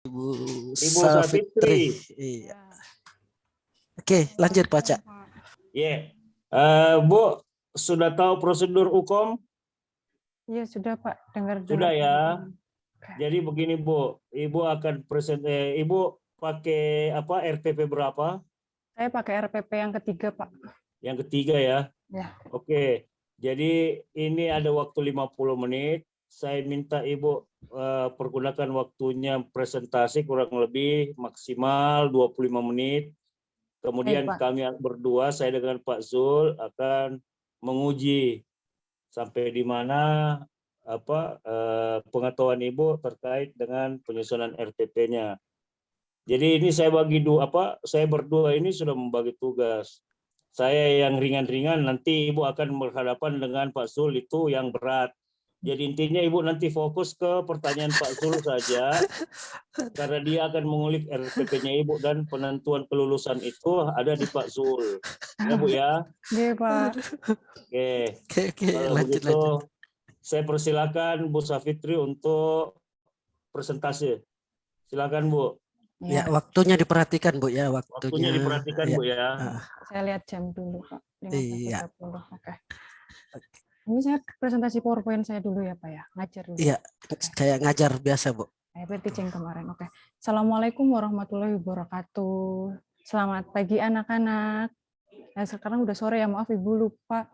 Ibu Ibu Safitri. Safitri. Iya. Oke, lanjut baca. Ya. Bu, sudah tahu prosedur hukum? Iya sudah Pak, dengar Sudah ya. Oke. Jadi begini Bu, Ibu akan Ibu pakai apa RTP berapa? Saya pakai RPP yang ketiga Pak. Yang ketiga ya. Ya. Oke. Jadi ini ada waktu 50 menit. Saya minta Ibu pergunakan waktunya presentasi kurang lebih maksimal 25 menit. Kemudian Baik, Pak. kami berdua, saya dengan Pak Zul akan menguji sampai di mana pengetahuan Ibu terkait dengan penyusunan RTP-nya. Jadi ini saya saya berdua ini sudah membagi tugas. Saya yang ringan-ringan, nanti Ibu akan berhadapan dengan Pak Zul itu yang berat. Jadi intinya Ibu nanti fokus ke pertanyaan Pak Zul saja, karena dia akan mengulik RPP-nya Ibu dan penentuan kelulusan itu ada di Pak Zul. Ya Bu ya? Iya Pak. Oke. Oke, Kalau lanjut. begitu, saya persilakan Bu Safitri untuk presentasi. Silakan Bu. Ya, waktunya diperhatikan Bu ya, Waktunya diperhatikan ya. Bu ya. Saya lihat jam dulu Pak. 15.30. Iya. Oke. Ini saya presentasi PowerPoint saya dulu ya Pak ya, ngajar dulu. Iya, saya ngajar biasa Bu. Teaching kemarin. Oke. Assalamualaikum warahmatullahi wabarakatuh. Selamat pagi anak-anak. Nah, sekarang udah sore ya, maaf Ibu lupa.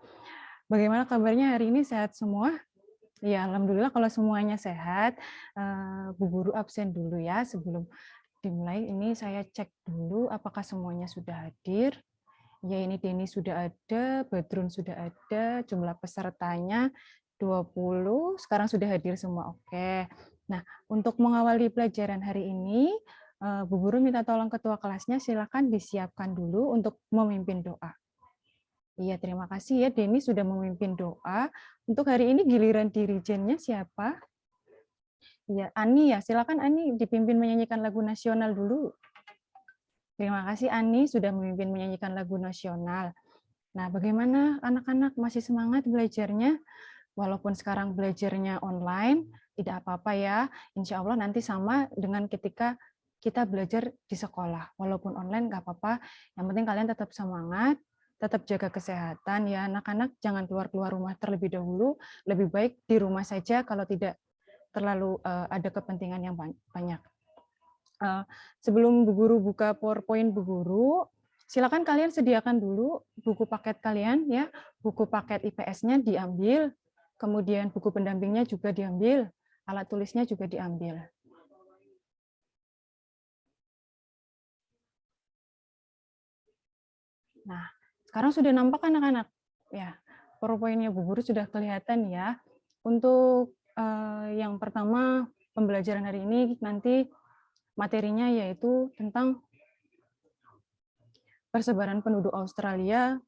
Bagaimana kabarnya hari ini, sehat semua? Ya, alhamdulillah kalau semuanya sehat. Bu Guru absen dulu ya sebelum dimulai. Ini saya cek dulu apakah semuanya sudah hadir. Ya, ini Denny sudah ada, Badrun sudah ada, jumlah pesertanya 20, sekarang sudah hadir semua. Oke. Nah, untuk mengawali pelajaran hari ini, Bu Guru minta tolong ketua kelasnya silakan disiapkan dulu untuk memimpin doa. Iya, terima kasih ya Denny sudah memimpin doa. Untuk hari ini giliran dirijennya siapa? Iya, Ani ya, silakan Ani dipimpin menyanyikan lagu nasional dulu. Terima kasih Ani sudah memimpin menyanyikan lagu nasional. Nah, bagaimana anak-anak masih semangat belajarnya? Walaupun sekarang belajarnya online, tidak apa-apa ya. Insya Allah nanti sama dengan ketika kita belajar di sekolah. Walaupun online nggak apa-apa, yang penting kalian tetap semangat, tetap jaga kesehatan ya anak-anak, jangan keluar-keluar rumah terlebih dahulu, lebih baik di rumah saja kalau tidak terlalu ada kepentingan yang banyak. Sebelum Bu Guru buka PowerPoint Bu Guru, silakan kalian sediakan dulu buku paket kalian ya, buku paket IPS-nya diambil, kemudian buku pendampingnya juga diambil, alat tulisnya juga diambil. Nah, sekarang sudah nampak anak-anak ya, PowerPoint-nya Bu Guru sudah kelihatan ya. Untuk yang pertama pembelajaran hari ini nanti materinya yaitu tentang persebaran penduduk Australia,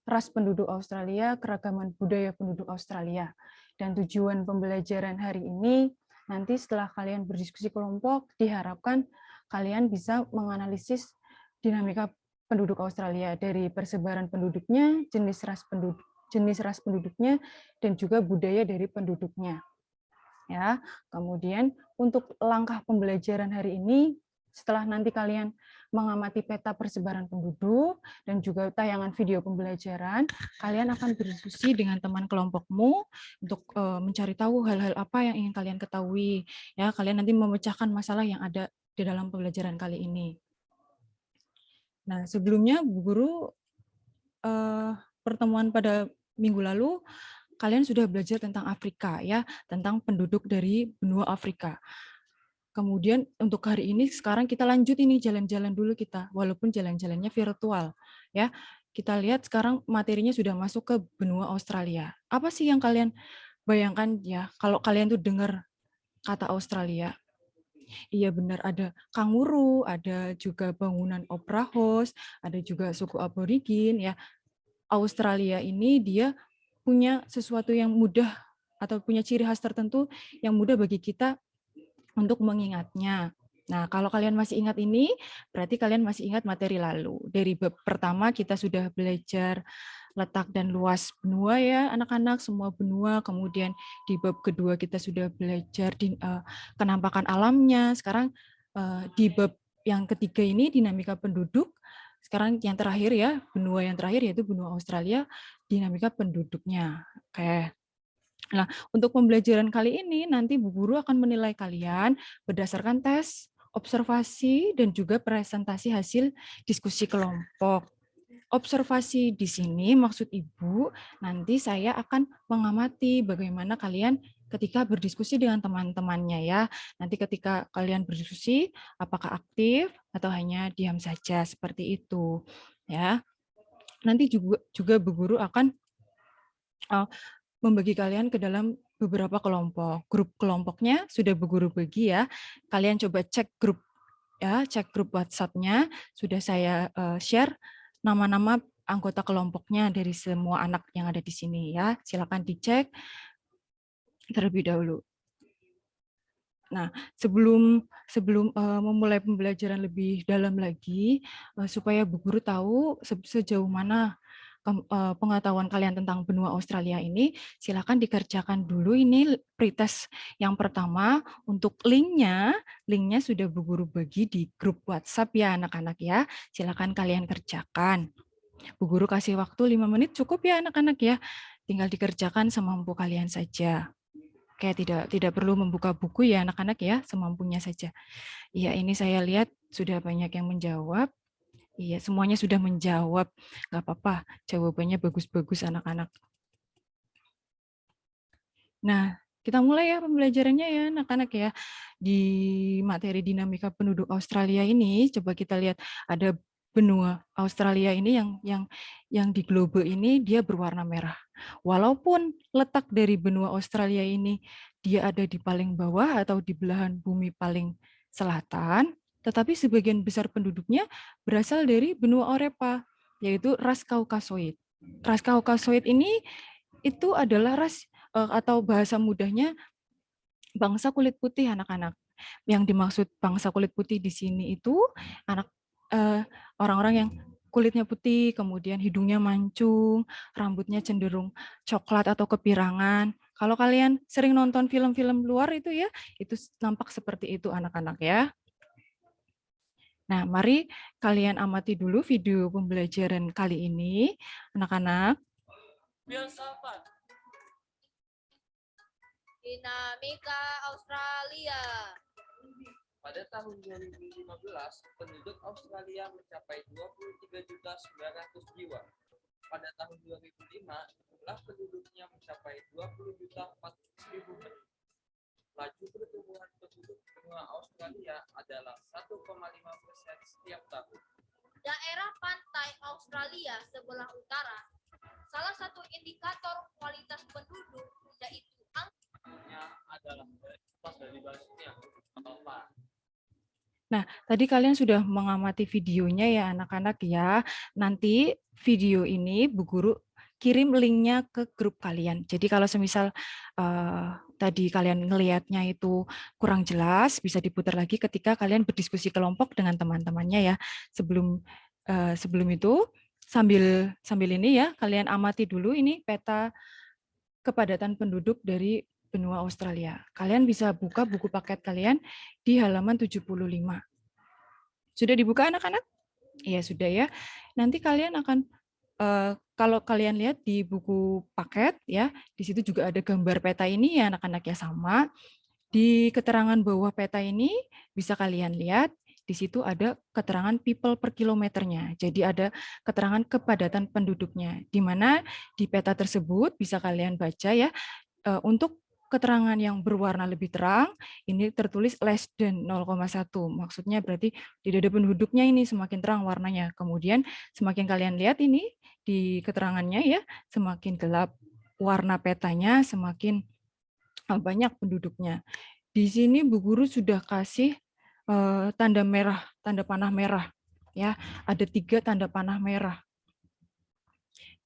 ras penduduk Australia, keragaman budaya penduduk Australia. Dan tujuan pembelajaran hari ini, nanti setelah kalian berdiskusi kelompok, diharapkan kalian bisa menganalisis dinamika penduduk Australia dari persebaran penduduknya, jenis ras penduduknya, dan juga budaya dari penduduknya. Ya, kemudian untuk langkah pembelajaran hari ini, setelah nanti kalian mengamati peta persebaran penduduk dan juga tayangan video pembelajaran, kalian akan berdiskusi dengan teman kelompokmu untuk mencari tahu hal-hal apa yang ingin kalian ketahui. Ya, kalian nanti memecahkan masalah yang ada di dalam pembelajaran kali ini. Nah, sebelumnya Bu Guru pertemuan pada minggu lalu kalian sudah belajar tentang Afrika ya, tentang penduduk dari benua Afrika. Kemudian untuk hari ini sekarang kita lanjut ini jalan-jalan dulu kita, walaupun jalan-jalannya virtual ya. Kita lihat sekarang materinya sudah masuk ke benua Australia. Apa sih yang kalian bayangkan ya kalau kalian tuh dengar kata Australia? Iya benar, ada kanguru, ada juga bangunan opera house, ada juga suku aborigin ya. Australia ini dia punya sesuatu yang mudah atau punya ciri khas tertentu yang mudah bagi kita untuk mengingatnya. Nah, kalau kalian masih ingat ini, berarti kalian masih ingat materi lalu. Dari bab pertama kita sudah belajar letak dan luas benua ya, anak-anak, semua benua. Kemudian di bab kedua kita sudah belajar di, kenampakan alamnya. Sekarang di bab yang ketiga ini dinamika penduduk. Sekarang yang terakhir ya, benua yang terakhir yaitu benua Australia, dinamika penduduknya. Oke. Nah, untuk pembelajaran kali ini nanti Bu Guru akan menilai kalian berdasarkan tes, observasi, dan juga presentasi hasil diskusi kelompok. Observasi di sini maksud Ibu, nanti saya akan mengamati bagaimana kalian ketika berdiskusi dengan teman-temannya ya. Nanti ketika kalian berdiskusi, apakah aktif atau hanya diam saja seperti itu ya. Nanti juga Bu Guru akan membagi kalian ke dalam beberapa kelompok. Grup kelompoknya sudah Bu Guru bagi ya. Kalian coba cek grup ya, cek grup WhatsApp-nya. Sudah saya share nama-nama anggota kelompoknya dari semua anak yang ada di sini ya. Silakan dicek terlebih dahulu. Nah, sebelum memulai pembelajaran lebih dalam lagi, supaya Bu Guru tahu sejauh mana pengetahuan kalian tentang benua Australia ini, silakan dikerjakan dulu ini pretest yang pertama. Untuk linknya sudah Bu Guru bagi di grup WhatsApp ya anak-anak ya. Silakan kalian kerjakan. Bu Guru kasih waktu 5 menit cukup ya anak-anak ya. Tinggal dikerjakan semampu kalian saja. Oke, tidak perlu membuka buku ya anak-anak ya, semampunya saja. Iya, ini saya lihat sudah banyak yang menjawab. Iya, semuanya sudah menjawab. Nggak apa-apa, jawabannya bagus-bagus anak-anak. Nah, kita mulai ya pembelajarannya ya anak-anak ya. Di materi dinamika penduduk Australia ini, coba kita lihat ada benua Australia ini yang di globe ini dia berwarna merah. Walaupun letak dari benua Australia ini dia ada di paling bawah atau di belahan bumi paling selatan, tetapi sebagian besar penduduknya berasal dari benua Eropa, yaitu ras Kaukasoid. Ras Kaukasoid ini itu adalah ras atau bahasa mudahnya bangsa kulit putih anak-anak. Yang dimaksud bangsa kulit putih di sini itu orang-orang yang kulitnya putih, kemudian hidungnya mancung, rambutnya cenderung coklat atau kepirangan. Kalau kalian sering nonton film-film luar itu ya, itu nampak seperti itu anak-anak ya. Nah, mari kalian amati dulu video pembelajaran kali ini, anak-anak. Dinamika Australia. Pada tahun 2015, penduduk Australia mencapai 23.900 jiwa. Pada tahun 2005, jumlah penduduknya mencapai 20.400.000. Laju pertumbuhan penduduk benua Australia adalah 1,5% setiap tahun. Daerah pantai Australia sebelah utara. Salah satu indikator kualitas penduduk yaitu Angkanya adalah pas dari baliknya. Apa? Nah, tadi kalian sudah mengamati videonya ya anak-anak ya. Nanti video ini Bu Guru kirim linknya ke grup kalian. Jadi kalau semisal tadi kalian ngelihatnya itu kurang jelas, bisa diputar lagi ketika kalian berdiskusi kelompok dengan teman-temannya ya. Sebelum itu sambil ini ya, kalian amati dulu ini peta kepadatan penduduk dari benua Australia. Kalian bisa buka buku paket kalian di halaman 75. Sudah dibuka anak-anak? Iya, sudah ya. Nanti kalian akan kalau kalian lihat di buku paket ya, di situ juga ada gambar peta ini ya anak-anak ya sama. Di keterangan bawah peta ini bisa kalian lihat di situ ada keterangan people per kilometernya. Jadi ada keterangan kepadatan penduduknya. Di mana di peta tersebut bisa kalian baca ya untuk keterangan yang berwarna lebih terang, ini tertulis less than 0,1. Maksudnya berarti tidak ada penduduknya ini semakin terang warnanya. Kemudian semakin kalian lihat ini di keterangannya ya, semakin gelap warna petanya, semakin banyak penduduknya. Di sini Bu Guru sudah kasih tanda merah, tanda panah merah. Ya, ada 3 tanda panah merah.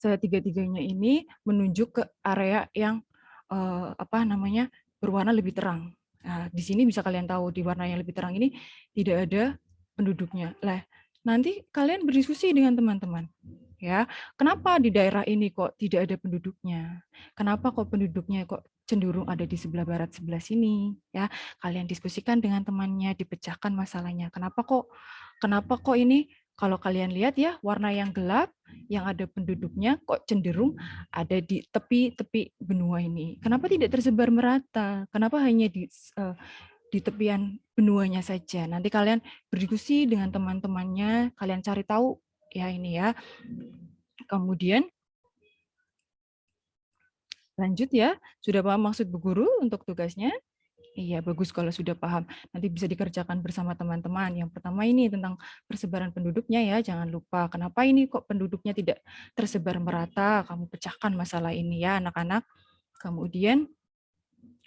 Tiga-tiganya ini menunjuk ke area yang berwarna lebih terang. Nah, di sini bisa kalian tahu di warna yang lebih terang ini tidak ada penduduknya. Nanti kalian berdiskusi dengan teman-teman. Ya, kenapa di daerah ini kok tidak ada penduduknya? Kenapa kok penduduknya kok cenderung ada di sebelah barat sebelah sini? Ya, kalian diskusikan dengan temannya, dipecahkan masalahnya. Kenapa kok ini kalau kalian lihat ya warna yang gelap yang ada penduduknya kok cenderung ada di tepi-tepi benua ini. Kenapa tidak tersebar merata? Kenapa hanya di tepian benuanya saja? Nanti kalian berdiskusi dengan teman-temannya, kalian cari tahu ya ini ya. Kemudian lanjut ya, sudah paham maksud Bu Guru untuk tugasnya? Iya, bagus kalau sudah paham. Nanti bisa dikerjakan bersama teman-teman. Yang pertama ini tentang persebaran penduduknya ya, jangan lupa. Kenapa ini kok penduduknya tidak tersebar merata? Kamu pecahkan masalah ini ya anak-anak. Kemudian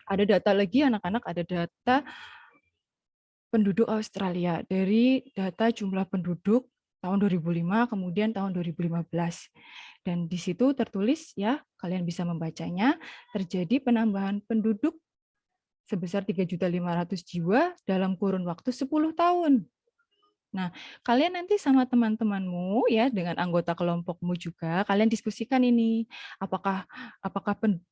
ada data lagi anak-anak, ada data penduduk Australia. Dari data jumlah penduduk tahun 2005, kemudian tahun 2015. Dan di situ tertulis ya, kalian bisa membacanya, terjadi penambahan penduduk sebesar 3.500.000 jiwa dalam kurun waktu 10 tahun. Nah, kalian nanti sama teman-temanmu ya dengan anggota kelompokmu juga kalian diskusikan ini apakah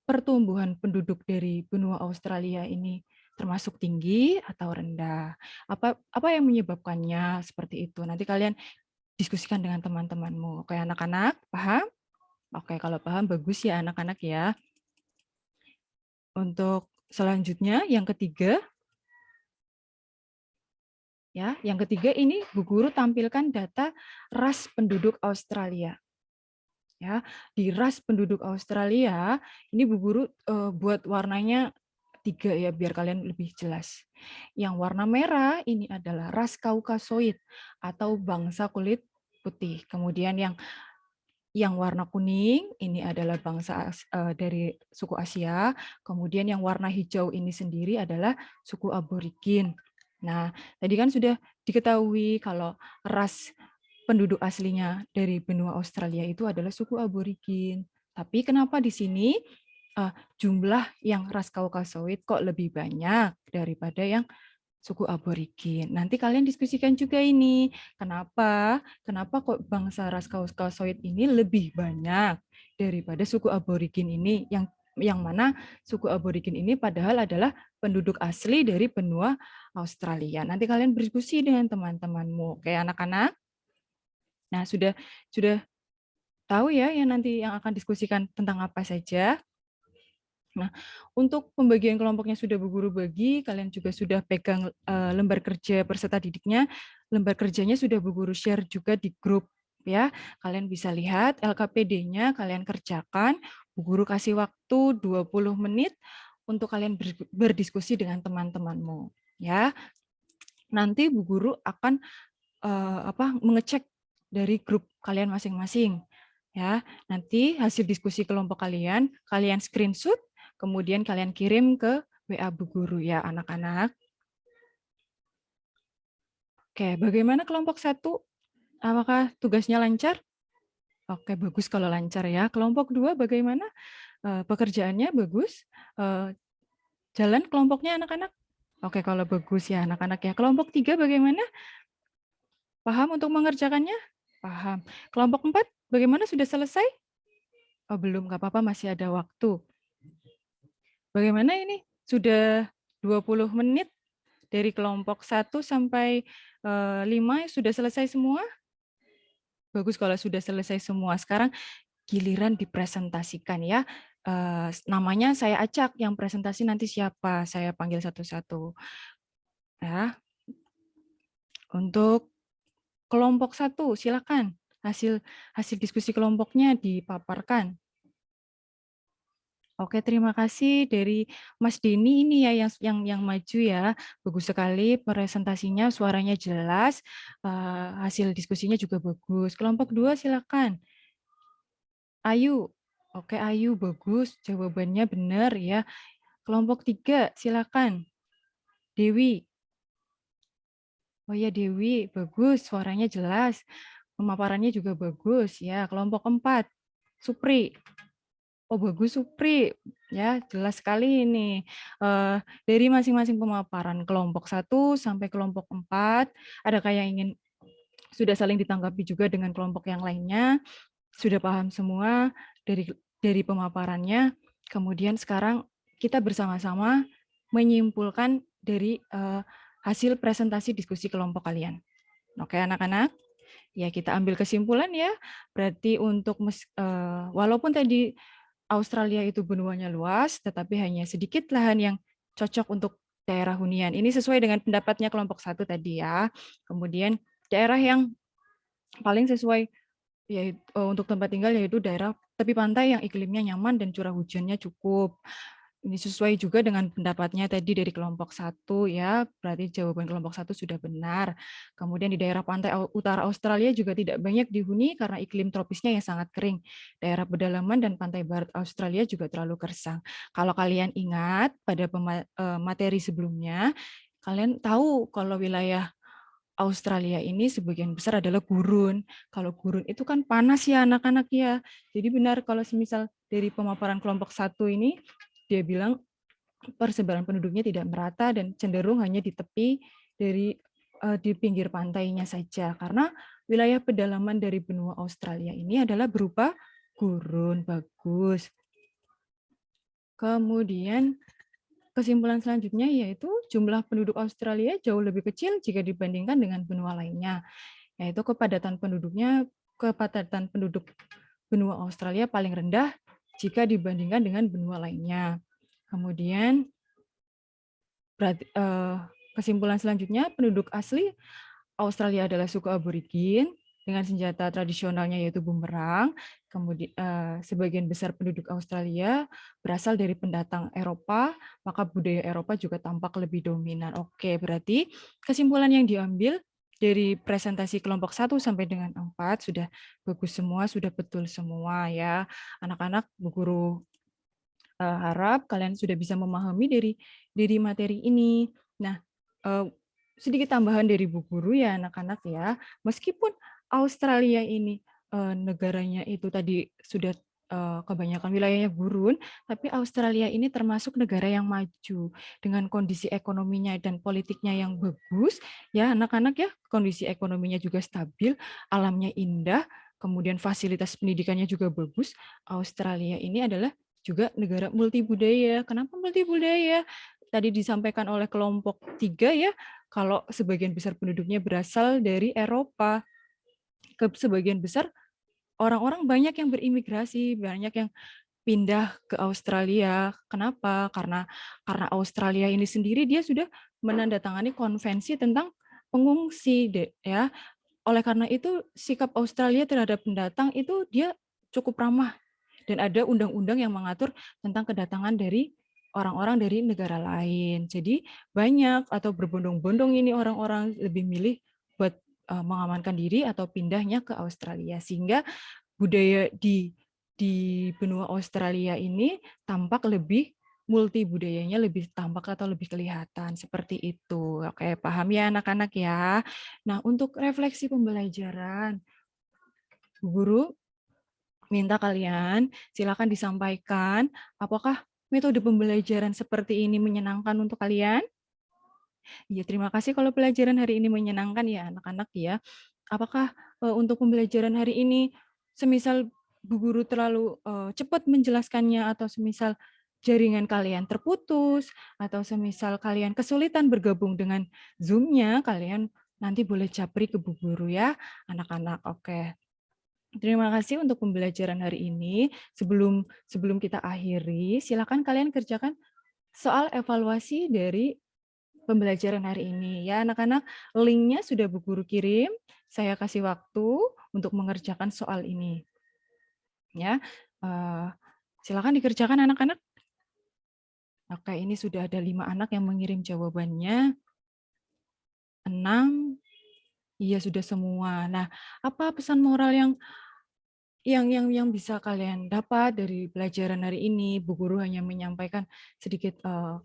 pertumbuhan penduduk dari benua Australia ini termasuk tinggi atau rendah. Apa yang menyebabkannya seperti itu. Nanti kalian diskusikan dengan teman-temanmu. Oke, anak-anak, paham? Oke, kalau paham bagus ya anak-anak ya. Untuk selanjutnya yang ketiga, ya, yang ketiga ini Bu Guru tampilkan data ras penduduk Australia. Ya, di ras penduduk Australia ini Bu Guru buat warnanya 3 ya biar kalian lebih jelas. Yang warna merah ini adalah ras Kaukasoid atau bangsa kulit putih. Kemudian yang warna kuning ini adalah bangsa dari suku Asia. Kemudian yang warna hijau ini sendiri adalah suku aborigin. Nah, tadi kan sudah diketahui kalau ras penduduk aslinya dari benua Australia itu adalah suku aborigin. Tapi kenapa di sini jumlah yang ras Kaukasoid kok lebih banyak daripada yang suku aborigin? Nanti kalian diskusikan juga ini. Kenapa kok bangsa ras Kaukasoid ini lebih banyak daripada suku aborigin ini yang mana suku aborigin ini padahal adalah penduduk asli dari benua Australia. Nanti kalian berdiskusi dengan teman-temanmu. Oke, anak-anak. Nah, sudah tahu ya yang nanti yang akan diskusikan tentang apa saja. Nah, untuk pembagian kelompoknya sudah Bu Guru bagi, kalian juga sudah pegang lembar kerja peserta didiknya. Lembar kerjanya sudah Bu Guru share juga di grup ya. Kalian bisa lihat LKPD-nya kalian kerjakan. Bu Guru kasih waktu 20 menit untuk kalian berdiskusi dengan teman-temanmu ya. Nanti Bu Guru akan mengecek dari grup kalian masing-masing ya. Nanti hasil diskusi kelompok kalian screenshot, kemudian kalian kirim ke WA Bu Guru ya anak-anak. Oke, bagaimana kelompok 1? Apakah tugasnya lancar? Oke, bagus kalau lancar ya. Kelompok 2 bagaimana? Pekerjaannya bagus? Jalan kelompoknya anak-anak? Oke, kalau bagus ya anak-anak ya. Kelompok 3 bagaimana? Paham untuk mengerjakannya? Paham. Kelompok 4 bagaimana, sudah selesai? Oh, belum, nggak apa-apa, masih ada waktu. Bagaimana ini? Sudah 20 menit dari kelompok 1 sampai 5 sudah selesai semua? Bagus kalau sudah selesai semua. Sekarang giliran dipresentasikan ya. Namanya saya acak, yang presentasi nanti siapa? Saya panggil satu-satu. Ya. Untuk kelompok 1, silakan. Hasil diskusi kelompoknya dipaparkan. Oke, terima kasih dari Mas Denny ini ya yang maju ya. Bagus sekali presentasinya, suaranya jelas, hasil diskusinya juga bagus. Kelompok 2 silakan. Ayu. Oke, Ayu bagus, jawabannya benar ya. Kelompok 3 silakan. Dewi. Oh ya Dewi, bagus, suaranya jelas. Pemaparannya juga bagus ya. Kelompok 4, Supri. Oh bagus Supri, ya jelas sekali ini. Dari masing-masing pemaparan kelompok 1 sampai kelompok 4, adakah yang ingin sudah saling ditanggapi juga dengan kelompok yang lainnya? sudah paham semua dari pemaparannya. Kemudian sekarang kita bersama-sama menyimpulkan dari hasil presentasi diskusi kelompok kalian. Oke, anak-anak? Ya, kita ambil kesimpulan ya. Berarti untuk walaupun tadi Australia itu benuanya luas, tetapi hanya sedikit lahan yang cocok untuk daerah hunian. Ini sesuai dengan pendapatnya kelompok 1 tadi ya. Kemudian daerah yang paling sesuai yaitu untuk tempat tinggal yaitu daerah tepi pantai yang iklimnya nyaman dan curah hujannya cukup. Ini sesuai juga dengan pendapatnya tadi dari kelompok 1 ya, berarti jawaban kelompok 1 sudah benar. Kemudian di daerah pantai utara Australia juga tidak banyak dihuni karena iklim tropisnya yang sangat kering. Daerah pedalaman dan pantai barat Australia juga terlalu gersang. Kalau kalian ingat pada materi sebelumnya, kalian tahu kalau wilayah Australia ini sebagian besar adalah gurun. Kalau gurun itu kan panas ya anak-anak ya. Jadi benar kalau semisal dari pemaparan kelompok 1 ini, dia bilang persebaran penduduknya tidak merata dan cenderung hanya di tepi di pinggir pantainya saja. Karena wilayah pedalaman dari benua Australia ini adalah berupa gurun. Bagus. Kemudian kesimpulan selanjutnya yaitu jumlah penduduk Australia jauh lebih kecil jika dibandingkan dengan benua lainnya, yaitu kepadatan penduduk benua Australia paling rendah jika dibandingkan dengan benua lainnya. Kemudian kesimpulan selanjutnya penduduk asli Australia adalah suku aborigin dengan senjata tradisionalnya yaitu bumerang. Kemudian sebagian besar penduduk Australia berasal dari pendatang Eropa, maka budaya Eropa juga tampak lebih dominan. Oke, berarti kesimpulan yang diambil dari presentasi kelompok 1 sampai dengan 4 sudah bagus semua, sudah betul semua ya. Anak-anak, Bu Guru harap kalian sudah bisa memahami dari materi ini. Nah, sedikit tambahan dari Bu Guru ya anak-anak ya, meskipun Australia ini negaranya itu tadi sudah kebanyakan wilayahnya gurun, tapi Australia ini termasuk negara yang maju dengan kondisi ekonominya dan politiknya yang bagus ya anak-anak ya, kondisi ekonominya juga stabil, alamnya indah, kemudian fasilitas pendidikannya juga bagus. Australia ini adalah juga negara multibudaya. Kenapa multibudaya? Tadi disampaikan oleh kelompok 3 ya, kalau sebagian besar penduduknya berasal dari Eropa. Sebagian besar orang-orang banyak yang berimigrasi, banyak yang pindah ke Australia. Kenapa? Karena Australia ini sendiri dia sudah menandatangani konvensi tentang pengungsi ya. Oleh karena itu sikap Australia terhadap pendatang itu dia cukup ramah dan ada undang-undang yang mengatur tentang kedatangan dari orang-orang dari negara lain. Jadi banyak atau berbondong-bondong ini orang-orang lebih milih buat mengamankan diri atau pindahnya ke Australia, sehingga budaya di benua Australia ini tampak lebih multi budayanya, lebih tampak atau lebih kelihatan seperti itu. Oke, paham ya anak-anak ya. Nah, untuk refleksi pembelajaran, Bu Guru minta kalian silakan disampaikan apakah metode pembelajaran seperti ini menyenangkan untuk kalian? Ya, terima kasih kalau pelajaran hari ini menyenangkan ya anak-anak ya. Apakah untuk pembelajaran hari ini semisal Bu Guru terlalu cepat menjelaskannya atau semisal jaringan kalian terputus atau semisal kalian kesulitan bergabung dengan Zoom-nya, kalian nanti boleh japri ke Bu Guru ya, anak-anak. Oke. Terima kasih untuk pembelajaran hari ini. Sebelum kita akhiri, silakan kalian kerjakan soal evaluasi dari pembelajaran hari ini ya anak-anak. Linknya sudah Bu Guru kirim. Saya kasih waktu untuk mengerjakan soal ini. Ya, silakan dikerjakan anak-anak. Oke, ini sudah ada 5 anak yang mengirim jawabannya. 6, iya sudah semua. Nah, apa pesan moral yang bisa kalian dapat dari pelajaran hari ini? Bu Guru hanya menyampaikan sedikit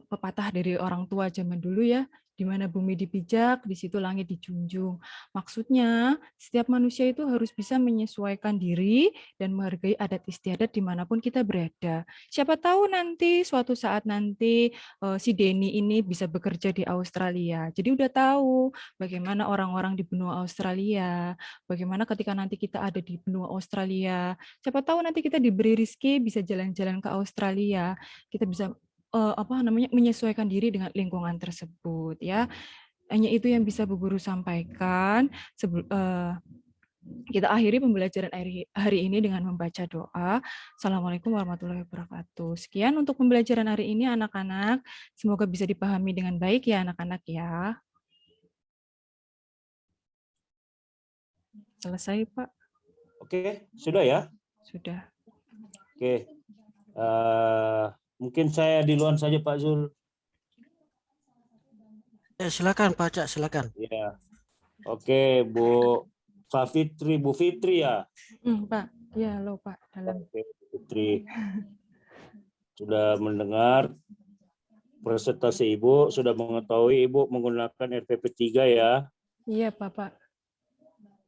pepatah dari orang tua zaman dulu ya. Di mana bumi dipijak, di situ langit dijunjung. Maksudnya, setiap manusia itu harus bisa menyesuaikan diri dan menghargai adat istiadat dimanapun kita berada. Siapa tahu nanti, suatu saat nanti, si Denny ini bisa bekerja di Australia. Jadi udah tahu bagaimana orang-orang di benua Australia, bagaimana ketika nanti kita ada di benua Australia. Siapa tahu nanti kita diberi rezeki bisa jalan-jalan ke Australia. Kita bisa menyesuaikan diri dengan lingkungan tersebut ya. Hanya itu yang bisa Bu Guru sampaikan. Kita akhiri pembelajaran hari ini dengan membaca doa. Assalamualaikum warahmatullahi wabarakatuh. Sekian untuk pembelajaran hari ini anak-anak. Semoga bisa dipahami dengan baik ya anak-anak ya. Selesai Pak? Oke, sudah ya? Sudah. Oke. Mungkin saya duluan saja Pak Zul. Silakan Pak Cak, silakan. Ya. Oke, Bu Fitri ya. Pak, ya halo Pak. Dalam. Oke, Bu Fitri. Sudah mendengar presentasi Ibu, sudah mengetahui Ibu menggunakan RPP 3 ya. Iya Pak.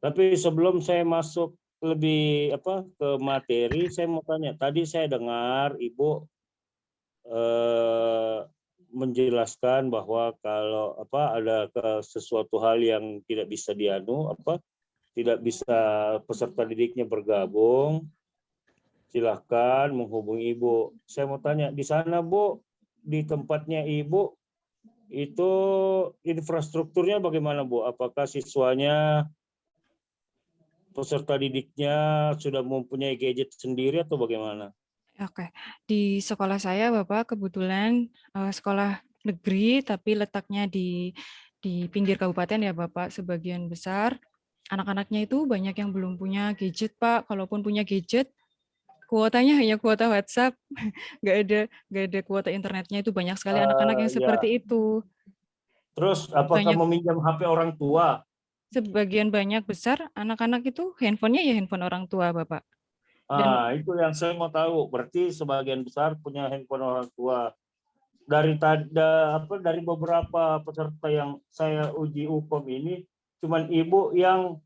Tapi sebelum saya masuk lebih ke materi, saya mau tanya. Tadi saya dengar Ibu menjelaskan bahwa kalau ada sesuatu hal yang tidak bisa tidak bisa peserta didiknya bergabung, silahkan menghubungi Ibu. Saya mau tanya di sana Bu, di tempatnya Ibu itu infrastrukturnya bagaimana Bu? Apakah siswanya, peserta didiknya sudah mempunyai gadget sendiri atau bagaimana? Oke, di sekolah saya Bapak kebetulan sekolah negeri tapi letaknya di pinggir kabupaten ya Bapak. Sebagian besar anak-anaknya itu banyak yang belum punya gadget Pak. Kalaupun punya gadget, kuotanya hanya kuota WhatsApp, nggak ada kuota internetnya. Itu banyak sekali anak-anak yang seperti itu. Terus apakah meminjam HP orang tua? Sebagian banyak besar anak-anak itu handphonenya ya handphone orang tua Bapak. Itu yang saya mau tahu. Berarti sebagian besar punya handphone orang tua. Dari beberapa peserta yang saya uji UPOM ini, cuman Ibu yang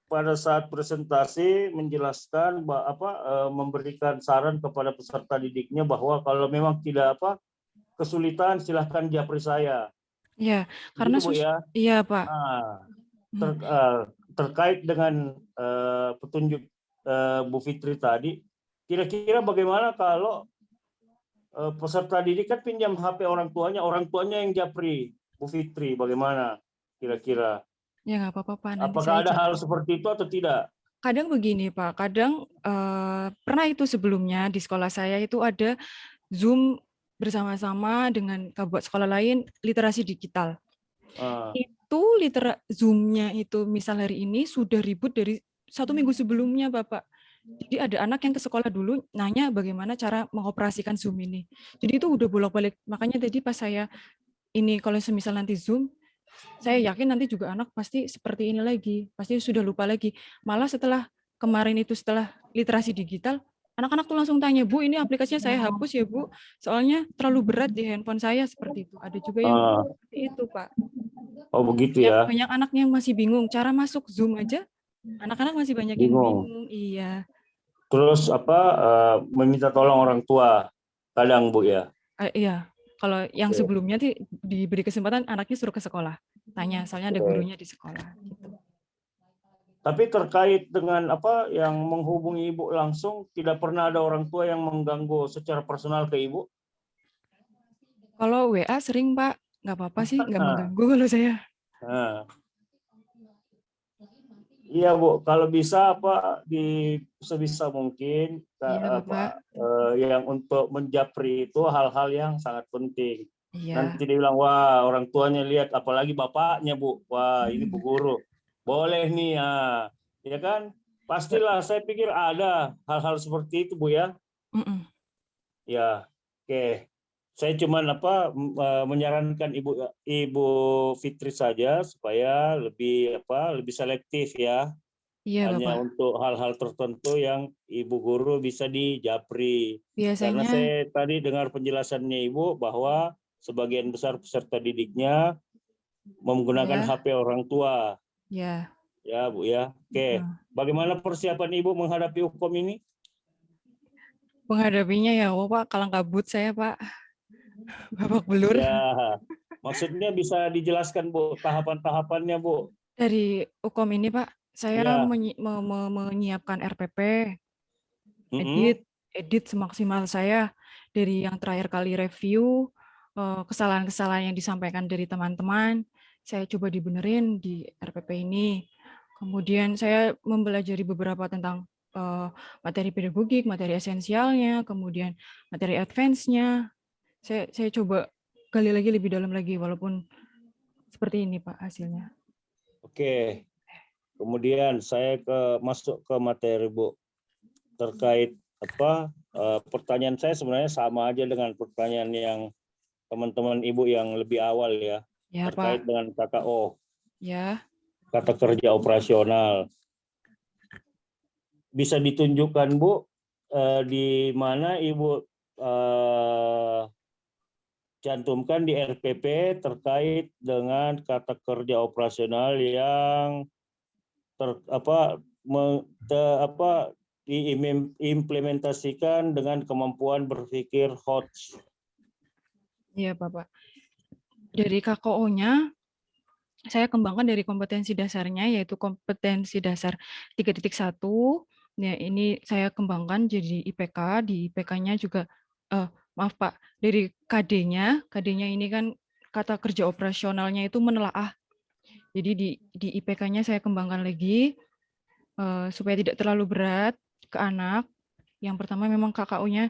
pada saat presentasi menjelaskan memberikan saran kepada peserta didiknya bahwa kalau memang tidak kesulitan silahkan japri saya. Ya, karena Bu, ya? Iya Pak. Terkait dengan petunjuk Bu Fitri tadi, kira-kira bagaimana kalau peserta didik kan pinjam HP orang tuanya yang japri, Bu Fitri, bagaimana kira-kira? Ya nggak apa-apa Pak. Nanti Apakah ada saya hal seperti itu atau tidak? Kadang begini Pak, kadang pernah itu sebelumnya di sekolah saya itu ada Zoom bersama-sama dengan buat sekolah lain literasi digital. Itu Zoom-nya itu misal hari ini sudah ribut dari 1 minggu sebelumnya Bapak. Jadi ada anak yang ke sekolah dulu nanya bagaimana cara mengoperasikan Zoom ini. Jadi itu udah bolak-balik. Makanya tadi pas saya ini kalau semisal nanti Zoom, saya yakin nanti juga anak pasti seperti ini lagi. Pasti sudah lupa lagi. Malah setelah kemarin itu setelah literasi digital, anak-anak tuh langsung tanya, Bu, ini aplikasinya saya hapus ya, Bu. Soalnya terlalu berat di handphone saya seperti itu. Ada juga yang seperti itu, Pak. Oh, begitu ya. Banyak anak yang masih bingung cara masuk Zoom aja. Anak-anak masih banyak yang bingung. Iya. Terus meminta tolong orang tua kadang Bu ya. Iya. Kalau yang sebelumnya diberi kesempatan anaknya suruh ke sekolah. Tanya, soalnya ada gurunya di sekolah gitu. Tapi terkait dengan yang menghubungi Ibu langsung, tidak pernah ada orang tua yang mengganggu secara personal ke Ibu? Kalau WA sering Pak, nggak apa-apa sih, nggak mengganggu kalau saya. Iya Bu, kalau bisa sebisa mungkin yang untuk menjapri itu hal-hal yang sangat penting. Nanti dia bilang, wah orang tuanya lihat, apalagi bapaknya Bu, wah ini Bu Guru, boleh nih ya kan? Pastilah, saya pikir ada hal-hal seperti itu Bu ya. Ya, oke. Saya cuma menyarankan Ibu Fitri saja supaya lebih selektif ya. Iya, hanya Bapak. Untuk hal-hal tertentu yang Ibu Guru bisa dijapri. Biasanya Karena saya tadi dengar penjelasannya Ibu bahwa sebagian besar peserta didiknya menggunakan Ya. HP orang tua. Ya. Ya, Bu ya. Oke. Bagaimana persiapan Ibu menghadapi hukum ini? Menghadapinya ya, Pak, kalang kabut saya, Pak. Babak belur. Ya. Maksudnya bisa dijelaskan, Bu, tahapan-tahapannya, Bu. Dari hukum ini, Pak, saya Ya. menyiapkan RPP, Mm-mm. edit semaksimal saya dari yang terakhir kali review, kesalahan-kesalahan yang disampaikan dari teman-teman, saya coba dibenerin di RPP ini. Kemudian saya mempelajari beberapa tentang materi pedagogik, materi esensialnya, kemudian materi advance-nya. Saya coba gali lagi lebih dalam lagi, walaupun seperti ini, Pak, hasilnya. Oke. Kemudian saya masuk ke materi, Bu. Terkait pertanyaan saya sebenarnya sama aja dengan pertanyaan yang teman-teman Ibu yang lebih awal ya. Ya, Terkait Pak. dengan KKO, Ya. kata kerja operasional. Bisa ditunjukkan, Bu, di mana Ibu cantumkan di RPP terkait dengan kata kerja operasional yang diimplementasikan dengan kemampuan berpikir HOTS. Iya, Bapak. Dari KKO-nya, saya kembangkan dari kompetensi dasarnya, yaitu kompetensi dasar 3.1. Ya, ini saya kembangkan jadi IPK. Di IPK-nya juga, maaf Pak, dari KD-nya ini kan kata kerja operasionalnya itu menelaah. Jadi di IPK-nya saya kembangkan lagi, supaya tidak terlalu berat ke anak. Yang pertama memang KKO-nya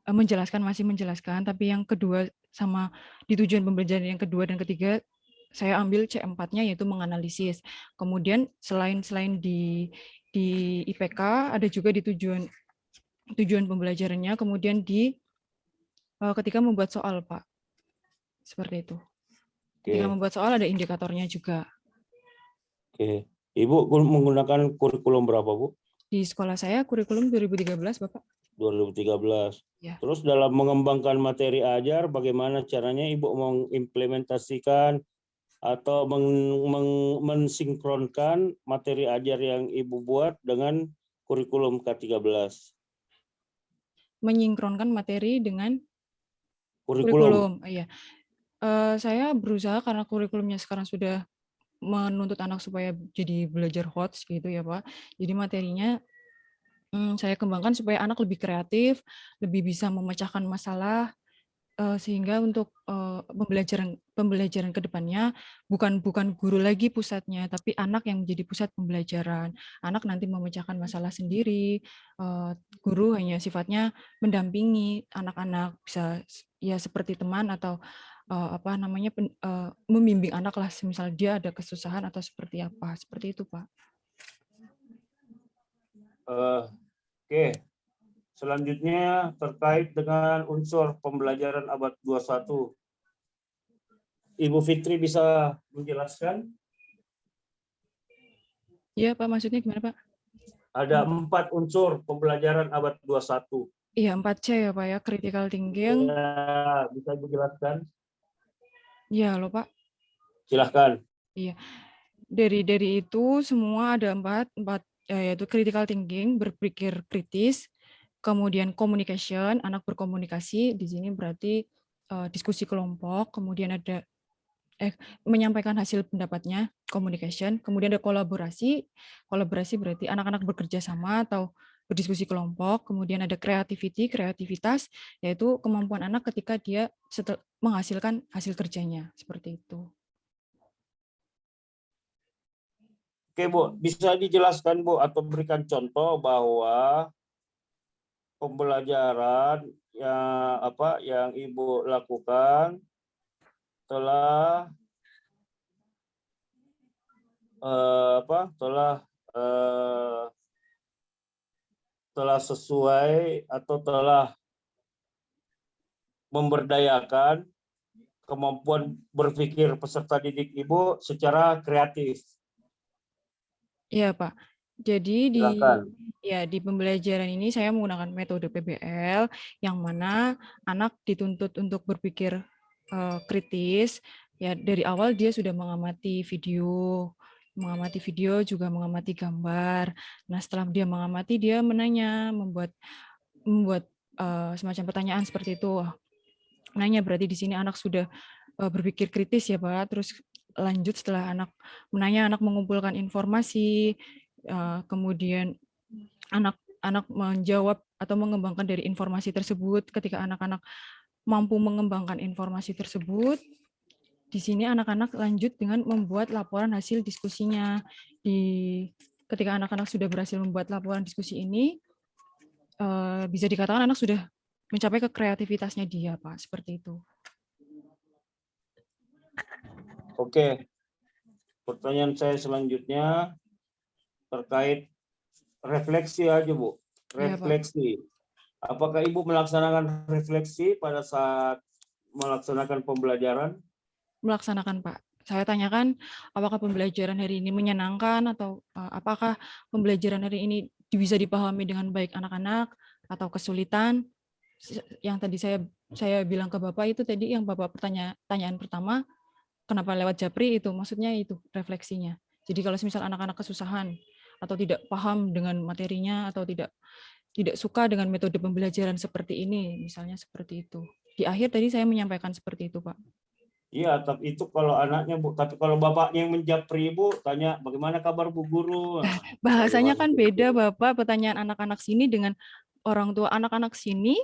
masih menjelaskan, tapi yang kedua sama di tujuan pembelajaran yang kedua dan ketiga saya ambil C4-nya yaitu menganalisis. Kemudian selain di IPK ada juga di tujuan pembelajarannya, kemudian di ketika membuat soal, Pak. Seperti itu. Ketika membuat soal ada indikatornya juga. Oke. Ibu menggunakan kurikulum berapa, Bu? Di sekolah saya kurikulum 2013, Bapak. 2013. Ya. Terus dalam mengembangkan materi ajar, bagaimana caranya Ibu mengimplementasikan atau mensinkronkan materi ajar yang Ibu buat dengan kurikulum K13? Menyinkronkan materi dengan Kurikulum. Iya. Saya berusaha karena kurikulumnya sekarang sudah menuntut anak supaya jadi belajar HOTS gitu ya, Pak. Jadi materinya saya kembangkan supaya anak lebih kreatif, lebih bisa memecahkan masalah, sehingga untuk pembelajaran ke depannya bukan guru lagi pusatnya, tapi anak yang menjadi pusat pembelajaran. Anak nanti memecahkan masalah sendiri, guru hanya sifatnya mendampingi anak-anak, bisa ya seperti teman atau membimbing anak lah, misal dia ada kesusahan atau seperti apa, seperti itu, Pak. Oke. Selanjutnya terkait dengan unsur pembelajaran abad 21. Ibu Fitri bisa menjelaskan? Iya, Pak, maksudnya gimana, Pak? Ada 4 unsur pembelajaran abad 21. Iya, 4C ya, Pak ya, critical thinking. Ya, bisa dijelaskan? Iya, loh, Pak. Silahkan. Iya. Dari itu semua ada 4 yaitu critical thinking, berpikir kritis, kemudian communication, anak berkomunikasi, di sini berarti diskusi kelompok, kemudian ada menyampaikan hasil pendapatnya, communication, kemudian ada kolaborasi berarti anak-anak bekerja sama atau berdiskusi kelompok, kemudian ada kreativitas, yaitu kemampuan anak ketika dia menghasilkan hasil kerjanya, seperti itu. Oke, Bu, bisa dijelaskan, Bu, atau berikan contoh bahwa pembelajaran yang Ibu lakukan telah sesuai atau telah memberdayakan kemampuan berpikir peserta didik Ibu secara kreatif. Iya, Pak. Jadi Silakan. di pembelajaran ini saya menggunakan metode PBL yang mana anak dituntut untuk berpikir kritis, ya dari awal dia sudah mengamati video juga mengamati gambar. Nah, setelah dia mengamati, dia menanya, membuat semacam pertanyaan seperti itu. Nanya berarti di sini anak sudah berpikir kritis ya Pak. Terus lanjut setelah anak menanya, anak mengumpulkan informasi, kemudian anak menjawab atau mengembangkan dari informasi tersebut. Ketika anak-anak mampu mengembangkan informasi tersebut, di sini anak-anak lanjut dengan membuat laporan hasil diskusinya. Ketika anak-anak sudah berhasil membuat laporan diskusi ini, bisa dikatakan anak sudah mencapai ke kreativitasnya dia, Pak. Seperti itu. Oke. Pertanyaan saya selanjutnya terkait refleksi aja, Bu. Refleksi. Apakah Ibu melaksanakan refleksi pada saat melaksanakan pembelajaran? Melaksanakan, Pak. Saya tanyakan apakah pembelajaran hari ini menyenangkan atau apakah pembelajaran hari ini bisa dipahami dengan baik anak-anak atau kesulitan. Yang tadi saya bilang ke Bapak itu tadi yang Bapak pertanyaan pertama, kenapa lewat Japri itu maksudnya itu refleksinya. Jadi kalau misal anak-anak kesusahan atau tidak paham dengan materinya atau tidak suka dengan metode pembelajaran seperti ini, misalnya seperti itu. Di akhir tadi saya menyampaikan seperti itu, Pak. Iya, tapi itu kalau anaknya, Bu. Tapi kalau bapaknya yang menjapri, Bu, tanya bagaimana kabar Bu Guru. Nah, bahasanya kan beda, Bapak. Pertanyaan anak-anak sini dengan orang tua anak-anak sini.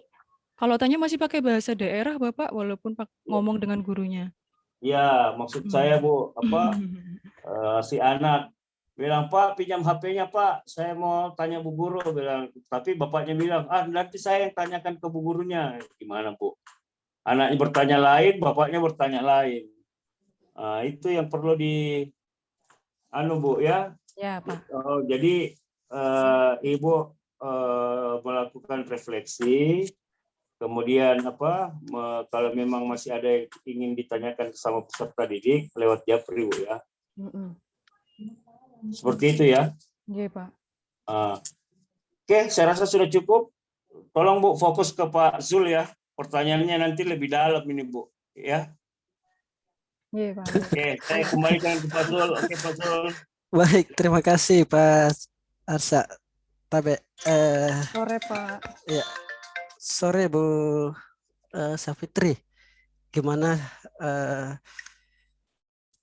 Kalau tanya masih pakai bahasa daerah, Bapak, walaupun ngomong dengan gurunya. Iya, maksud saya, Bu, si anak bilang, Pak, pinjam HP-nya, Pak. Saya mau tanya Bu Guru, bilang. Tapi bapaknya bilang, nanti saya yang tanyakan ke Bu Gurunya. Gimana, Bu? Anaknya bertanya lain, bapaknya bertanya lain. Itu yang perlu Bu ya. Ya, Pak. Jadi Ibu melakukan refleksi, kemudian kalau memang masih ada yang ingin ditanyakan sama peserta didik lewat Japri, Bu ya. Seperti itu ya. Iya, Pak. Oke, saya rasa sudah cukup. Tolong Bu fokus ke Pak Zul ya. Pertanyaannya nanti lebih dalam ini, Bu, ya. Iya, Pak. Oke, saya kembalikan ke Pak Zul. Oke, Pak Zul. Baik, terima kasih Pak Arsa. Sore, Pak. Ya, sore Bu Safitri. Gimana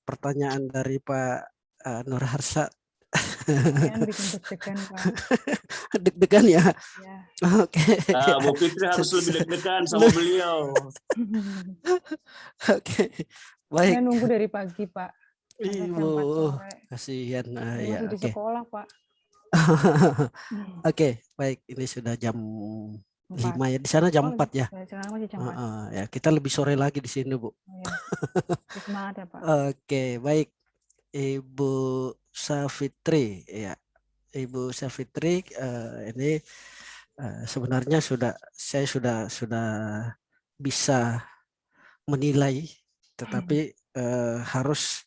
pertanyaan dari Pak Nur Harsa? Bikin deg-degan, Pak. Deg-degan ya? Ya. Oke. Bu Fitri harus lebih deg-degan sama beliau. Oke, baik. Saya nunggu dari pagi, Pak. Ibu, kasihan. Ya, masih di sekolah, Pak. Oke, baik. Ini sudah jam 5 ya. Di sana jam 4 ya. Sekarang masih jam 4. Ya, kita lebih sore lagi di sini, Bu. Semangat ya, Pak. Oke, baik. Ibu Safitri, ya. Ibu Safitri, ini sebenarnya saya sudah bisa menilai, tetapi harus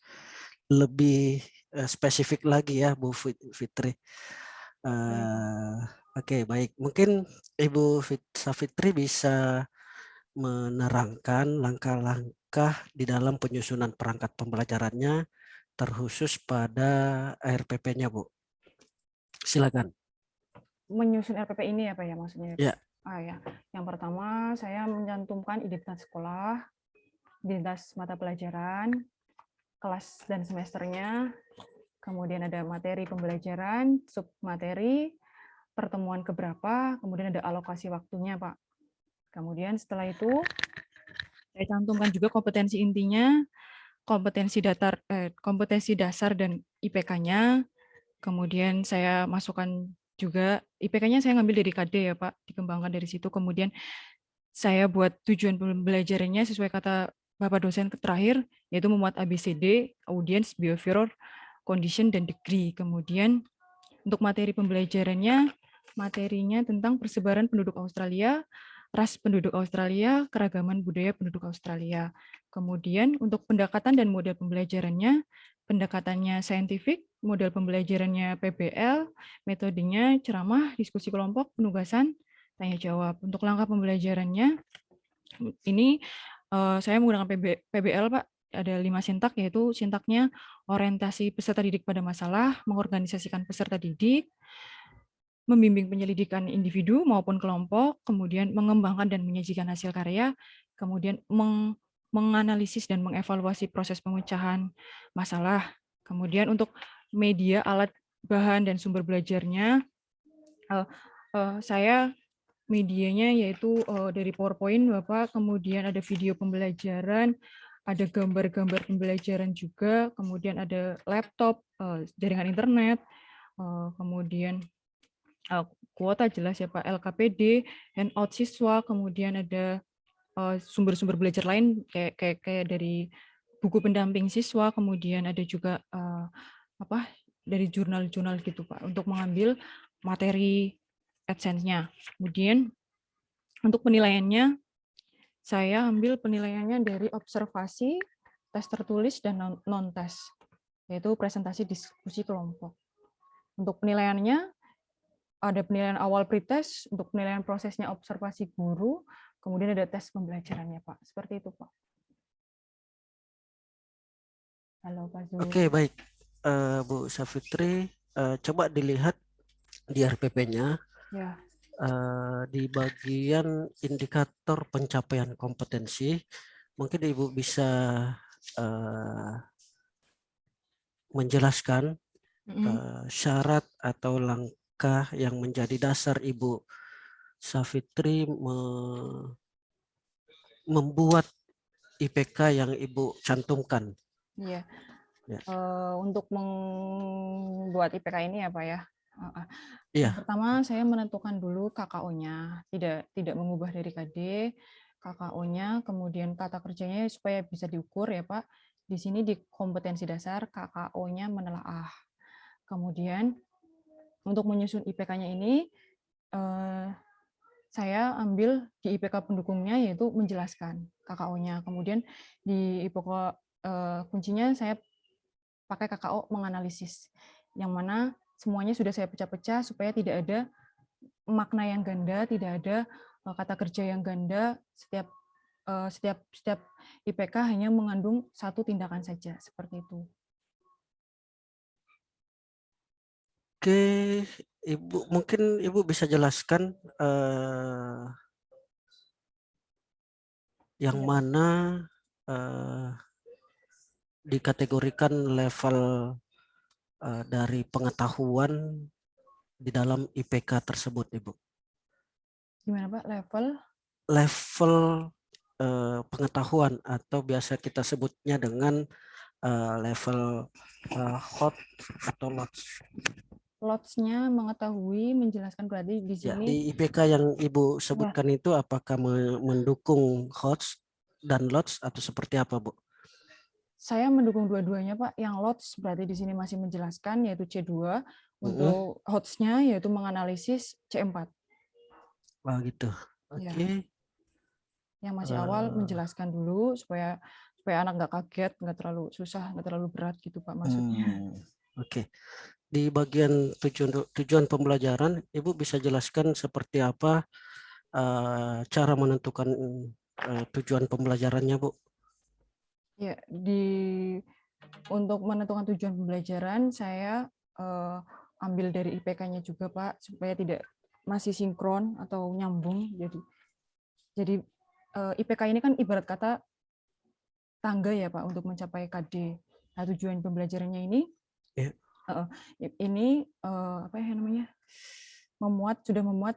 lebih spesifik lagi ya, Bu Fitri. Oke, baik. Mungkin Ibu Safitri bisa menerangkan langkah-langkah di dalam penyusunan perangkat pembelajarannya terkhusus pada RPP-nya, Bu. Silakan. Menyusun RPP ini apa ya maksudnya? Ya. Ya. Yang pertama saya mencantumkan identitas sekolah, identitas mata pelajaran, kelas dan semesternya, kemudian ada materi pembelajaran, submateri, pertemuan keberapa, kemudian ada alokasi waktunya, Pak. Kemudian setelah itu saya cantumkan juga kompetensi intinya, kompetensi dasar dan IPK-nya. Kemudian saya masukkan juga IPK-nya saya ngambil dari KD ya, Pak, dikembangkan dari situ. Kemudian saya buat tujuan pembelajarannya sesuai kata Bapak dosen terakhir, yaitu memuat ABCD, audience, behavior, condition, dan degree. Kemudian untuk materi pembelajarannya, materinya tentang persebaran penduduk Australia, ras penduduk Australia, keragaman budaya penduduk Australia. Kemudian untuk pendekatan dan model pembelajarannya, pendekatannya saintifik, model pembelajarannya PBL, metodenya ceramah, diskusi kelompok, penugasan, tanya jawab. Untuk langkah pembelajarannya, ini saya menggunakan PBL, Pak. Ada 5 sintak, yaitu sintaknya orientasi peserta didik pada masalah, mengorganisasikan peserta didik, membimbing penyelidikan individu maupun kelompok, kemudian mengembangkan dan menyajikan hasil karya, kemudian menganalisis dan mengevaluasi proses pemecahan masalah. Kemudian untuk media, alat, bahan, dan sumber belajarnya, saya medianya yaitu dari PowerPoint, Bapak, kemudian ada video pembelajaran, ada gambar-gambar pembelajaran juga, kemudian ada laptop, jaringan internet, kemudian kuota jelas ya Pak, LKPD, handout siswa, kemudian ada sumber-sumber belajar lain kayak dari buku pendamping siswa, kemudian ada juga dari jurnal-jurnal gitu Pak, untuk mengambil materi AdSense-nya. Kemudian untuk penilaiannya, saya ambil penilaiannya dari observasi, tes tertulis, dan non-tes, yaitu presentasi diskusi kelompok. Untuk penilaiannya, ada penilaian awal pretest, untuk penilaian prosesnya observasi guru, kemudian ada tes pembelajarannya, Pak. Seperti itu, Pak. Halo, Pak Zul. Oke, baik. Bu Safitri, coba dilihat di RPP-nya. Ya. Di bagian indikator pencapaian kompetensi, mungkin Ibu bisa menjelaskan syarat atau langkah yang menjadi dasar Ibu Safitri membuat IPK yang Ibu cantumkan. Iya. Ya. Untuk membuat IPK ini ya Pak ya. Iya. Yang pertama saya menentukan dulu KKO-nya, tidak mengubah dari KD, KKO-nya, kemudian kata kerjanya supaya bisa diukur ya Pak. Di sini di kompetensi dasar KKO-nya menelaah. Kemudian untuk menyusun IPK-nya ini saya ambil di IPK pendukungnya yaitu menjelaskan KKO-nya. Kemudian di IPK kuncinya saya pakai KKO menganalisis, yang mana semuanya sudah saya pecah-pecah supaya tidak ada makna yang ganda, tidak ada kata kerja yang ganda. Setiap IPK hanya mengandung satu tindakan saja, seperti itu. Oke, Ibu, mungkin Ibu bisa jelaskan yang mana dikategorikan level dari pengetahuan di dalam IPK tersebut, Ibu. Gimana Pak, level pengetahuan atau biasa kita sebutnya dengan level hot atau lots. Lots-nya mengetahui, menjelaskan, berarti di sini. Ya, di IPK yang Ibu sebutkan itu apakah mendukung HOTS dan LOTS atau seperti apa, Bu? Saya mendukung dua-duanya, Pak. Yang LOTS berarti di sini masih menjelaskan, yaitu C2. Untuk HOTS-nya yaitu menganalisis C4. Wah, gitu. Oke. Ya. Yang masih awal menjelaskan dulu supaya anak nggak kaget, nggak terlalu susah, nggak terlalu berat gitu Pak maksudnya. Oke. Di bagian tujuan pembelajaran, Ibu bisa jelaskan seperti apa cara menentukan tujuan pembelajarannya, Bu? Ya, untuk menentukan tujuan pembelajaran saya ambil dari IPK-nya juga Pak, supaya tidak masih sinkron atau nyambung. Jadi IPK ini kan ibarat kata tangga ya Pak untuk mencapai KD. Nah, tujuan pembelajarannya ini apa ya namanya? sudah memuat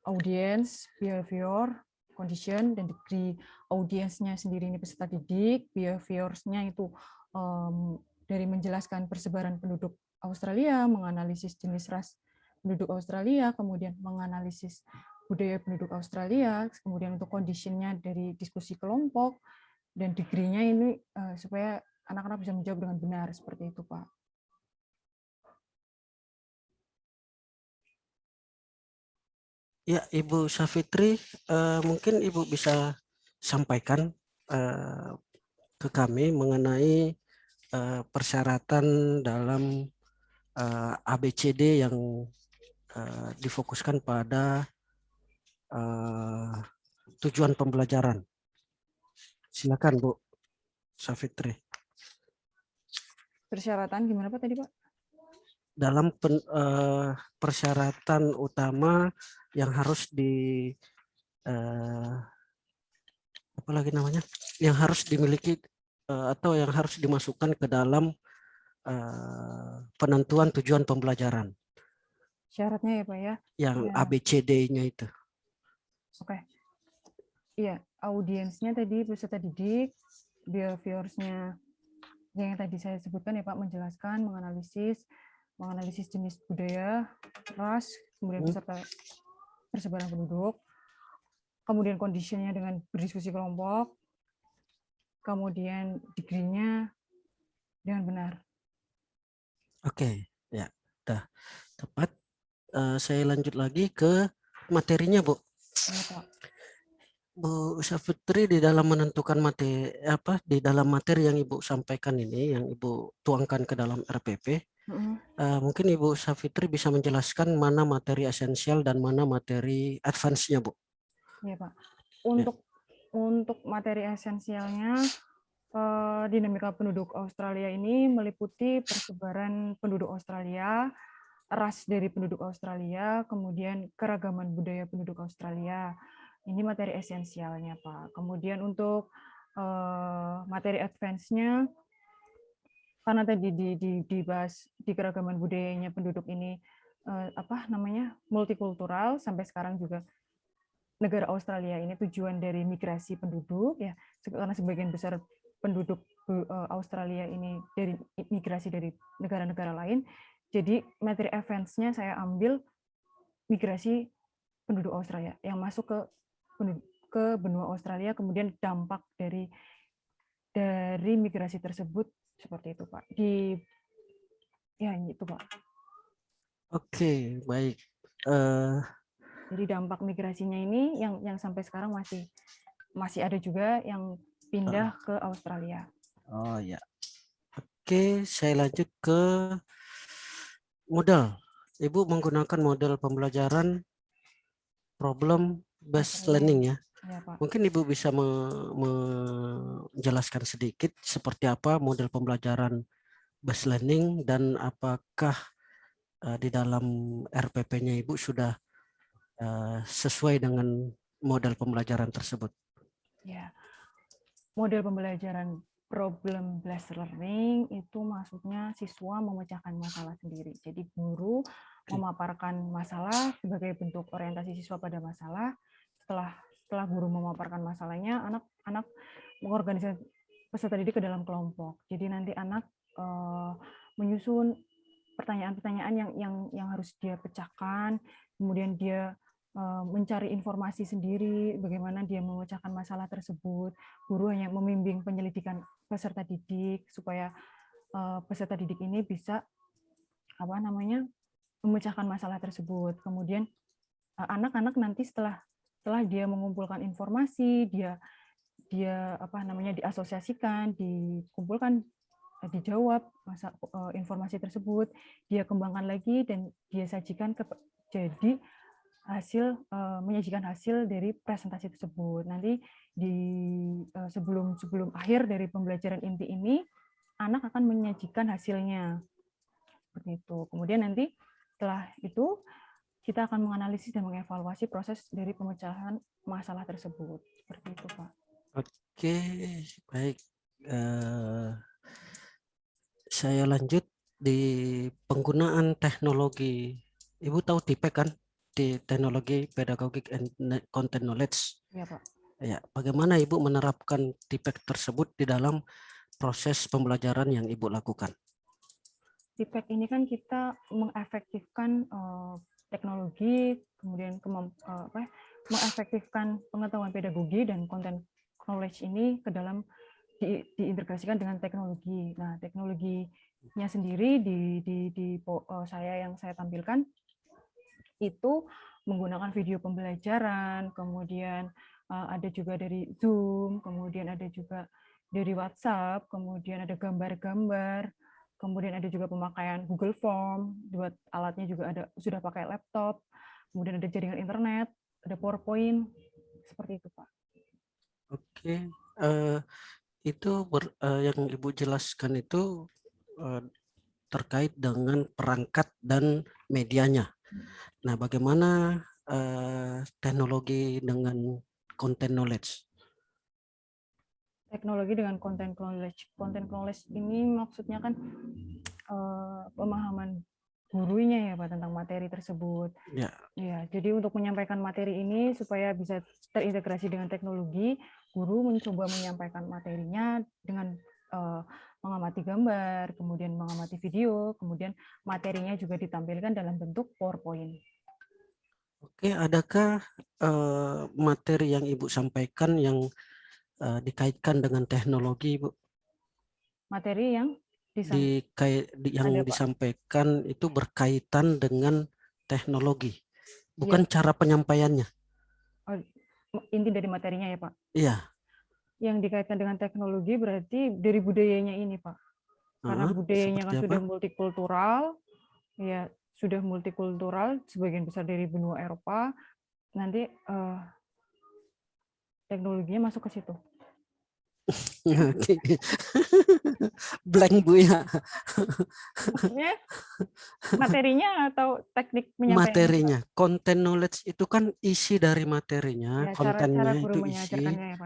audience, behavior, condition, dan degree. Audiensnya sendiri ini peserta didik, behaviors-nya itu dari menjelaskan persebaran penduduk Australia, menganalisis jenis ras penduduk Australia, kemudian menganalisis budaya penduduk Australia, kemudian untuk condition-nya dari diskusi kelompok, dan degree-nya ini supaya anak-anak bisa menjawab dengan benar, seperti itu Pak. Ya, Ibu Safitri, mungkin Ibu bisa sampaikan ke kami mengenai persyaratan dalam ABCD yang difokuskan pada tujuan pembelajaran. Silakan Bu Safitri. Persyaratan gimana Pak tadi Pak? Dalam persyaratan utama yang harus apa lagi namanya? Yang harus dimiliki atau yang harus dimasukkan ke dalam penentuan tujuan pembelajaran Syaratnya ya Pak ya? yang Ya. ABCD-nya itu. Oke. Iya, audiensnya tadi peserta didik, behaviorsnya yang tadi saya sebutkan ya Pak, menjelaskan, menganalisis jenis budaya, ras, kemudian peserta persebaran penduduk, kemudian conditionnya dengan berdiskusi kelompok, kemudian degree-nya dengan benar. Oke, ya, dah tepat. Saya lanjut lagi ke materinya, Bu. Ya, Pak. Bu Safitri, di dalam menentukan di dalam materi yang Ibu sampaikan ini, yang Ibu tuangkan ke dalam RPP, mungkin Ibu Safitri bisa menjelaskan mana materi esensial dan mana materi advance-nya, Bu. Iya, Pak. Untuk materi esensialnya, dinamika penduduk Australia ini meliputi persebaran penduduk Australia, ras dari penduduk Australia, kemudian keragaman budaya penduduk Australia. Ini materi esensialnya, Pak. Kemudian untuk materi advance-nya, karena tadi dibahas di keragaman budayanya penduduk ini multikultural, sampai sekarang juga negara Australia ini tujuan dari migrasi penduduk ya, karena sebagian besar penduduk Australia ini dari migrasi dari negara-negara lain. Jadi materi advance-nya saya ambil migrasi penduduk Australia yang masuk ke benua Australia, kemudian dampak dari migrasi tersebut seperti itu Pak. Itu Pak. Oke, baik. Jadi dampak migrasinya ini yang sampai sekarang masih ada juga yang pindah ke Australia. Oh ya. Oke, saya lanjut ke model. Ibu menggunakan model pembelajaran problem based learning ya. Ya, Pak. Mungkin Ibu bisa menjelaskan sedikit seperti apa model pembelajaran based learning dan apakah di dalam RPP-nya Ibu sudah sesuai dengan model pembelajaran tersebut. Ya. Model pembelajaran problem based learning itu maksudnya siswa memecahkan masalah sendiri. Jadi guru memaparkan masalah sebagai bentuk orientasi siswa pada masalah. Setelah guru memaparkan masalahnya, anak mengorganisasi peserta didik ke dalam kelompok. Jadi nanti anak menyusun pertanyaan-pertanyaan yang harus dia pecahkan, kemudian dia mencari informasi sendiri, bagaimana dia memecahkan masalah tersebut. Guru hanya membimbing penyelidikan peserta didik supaya peserta didik ini bisa memecahkan masalah tersebut. Kemudian anak-anak nanti setelah dia mengumpulkan informasi, dia diasosiasikan, dikumpulkan, dijawab informasi tersebut, dia kembangkan lagi dan dia sajikan jadi menyajikan hasil dari presentasi tersebut. Nanti sebelum akhir dari pembelajaran inti ini, anak akan menyajikan hasilnya. Seperti itu. Kemudian nanti setelah itu kita akan menganalisis dan mengevaluasi proses dari pemecahan masalah tersebut. Seperti itu, Pak. Oke, baik. Saya lanjut di penggunaan teknologi. Ibu tahu TPEK kan? Di teknologi pedagogik and content knowledge. Ya, Pak. Ya, bagaimana Ibu menerapkan TPEK tersebut di dalam proses pembelajaran yang Ibu lakukan? TPEK ini kan kita mengefektifkan teknologi, kemudian mengefektifkan pengetahuan pedagogi dan content knowledge ini ke dalam diintegrasikan dengan teknologi. Nah, teknologinya sendiri yang saya tampilkan itu menggunakan video pembelajaran, kemudian ada juga dari Zoom, kemudian ada juga dari WhatsApp, kemudian ada gambar-gambar, kemudian ada juga pemakaian Google Form, buat alatnya juga sudah pakai laptop, kemudian ada jaringan internet, ada PowerPoint, seperti itu, Pak. Oke, Itu yang Ibu jelaskan itu terkait dengan perangkat dan medianya. Nah, bagaimana teknologi dengan content knowledge? Teknologi dengan content knowledge. Content knowledge ini maksudnya kan pemahaman gurunya ya Pak tentang materi tersebut. Ya. Ya, jadi untuk menyampaikan materi ini supaya bisa terintegrasi dengan teknologi, guru mencoba menyampaikan materinya dengan mengamati gambar, kemudian mengamati video, kemudian materinya juga ditampilkan dalam bentuk PowerPoint. Oke, adakah materi yang Ibu sampaikan yang dikaitkan dengan teknologi, Bu? Materi yang yang disampaikan itu berkaitan dengan teknologi, bukan cara penyampaiannya. Inti dari materinya ya Pak? Iya. Yang dikaitkan dengan teknologi berarti dari budayanya ini Pak. Karena budayanya kan sudah multikultural, ya sudah multikultural, sebagian besar dari benua Eropa, nanti teknologinya masuk ke situ. Blank Bu ya. Maksudnya materinya atau teknik menyampaikan? Materinya, content knowledge itu kan isi dari materinya, Ya, kontennya cara guru itu isi. mengajarkannya ya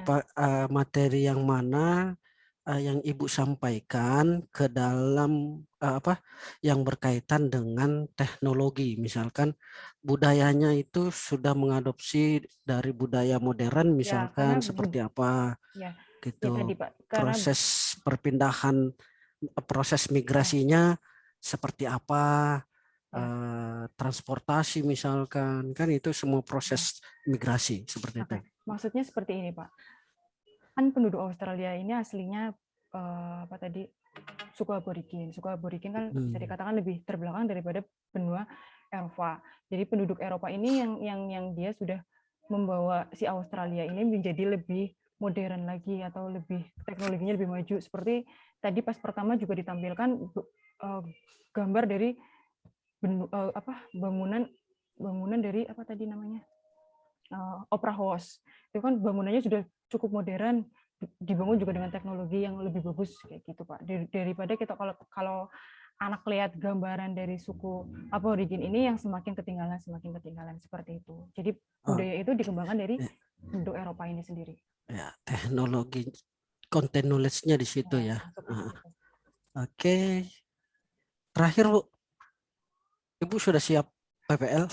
Pak. Materi yang mana yang Ibu sampaikan ke dalam yang berkaitan dengan teknologi, misalkan budayanya itu sudah mengadopsi dari budaya modern, misalkan seperti apa, gitu. Ya tadi, Pak. Proses perpindahan, proses migrasinya seperti apa, transportasi misalkan, kan itu semua proses migrasi seperti itu. Maksudnya seperti ini Pak. Kan penduduk Australia ini aslinya suku aborigin. Suku aborigin kan bisa dikatakan lebih terbelakang daripada benua Eropa. Jadi penduduk Eropa ini yang dia sudah membawa si Australia ini menjadi lebih modern lagi atau lebih teknologinya lebih maju. Seperti tadi pas pertama juga ditampilkan gambar dari bangunan dari apa tadi namanya? Opera House. Itu kan bangunannya sudah cukup modern, dibangun juga dengan teknologi yang lebih bagus kayak gitu Pak. Daripada kita kalau anak lihat gambaran dari suku aborigin ini yang semakin ketinggalan seperti itu. Jadi budaya itu dikembangkan dari penduduk Eropa ini sendiri. Ya, teknologi content knowledge-nya di situ ya. Oke. Terakhir Bu, Ibu sudah siap PPL?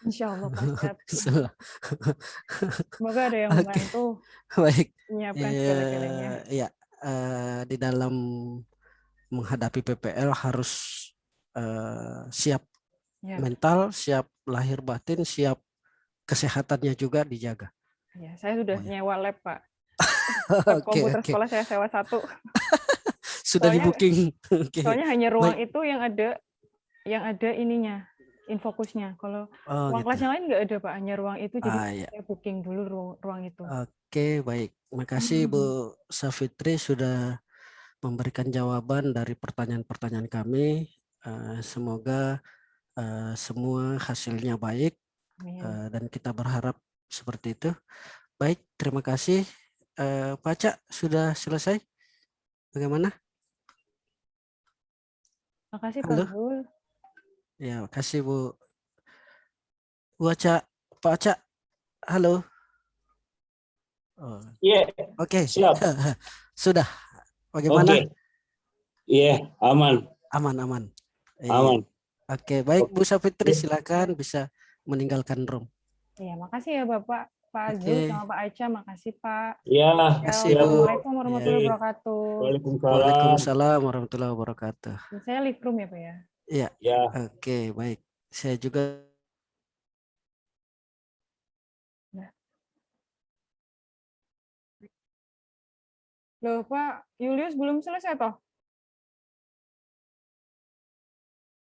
Insya Allah Pak siap. Semoga ada yang membantu. Baik. Menyiapkan segala-galanya. Ya, di dalam menghadapi PPL harus siap mental, siap lahir batin, siap kesehatannya juga dijaga. Ya, saya sudah nyewa lab Pak. Komputer sekolah saya sewa 1. Sudah di booking. Soalnya hanya ruang itu yang ada ininya, infokusnya. Kalau ruang kelas yang lain nggak ada Pak, hanya ruang itu. Jadi saya booking dulu ruang itu. Oke, baik. Makasih Bu Safitri sudah memberikan jawaban dari pertanyaan-pertanyaan kami. Semoga semua hasilnya baik dan kita berharap seperti itu. Baik, terima kasih. Pak Cak, sudah selesai? Bagaimana? Terima kasih Pak Zul. Ya, makasih Bu. Bu Cak, Pak Cak, halo. Iya. Oke. Siap. Sudah. Bagaimana? Iya, aman. Aman. Aman. Oke, baik Bu Safitri, silakan bisa meninggalkan room. Iya, makasih ya Bapak, Pak Zul sama Pak Aicha, makasih Pak. Iya, Assalamualaikum warahmatullahi wabarakatuh. Waalaikumsalam warahmatullahi wabarakatuh. Saya live room ya Pak ya? Iya. Ya. Oke, baik. Saya juga. Loh Pak Julius belum selesai toh?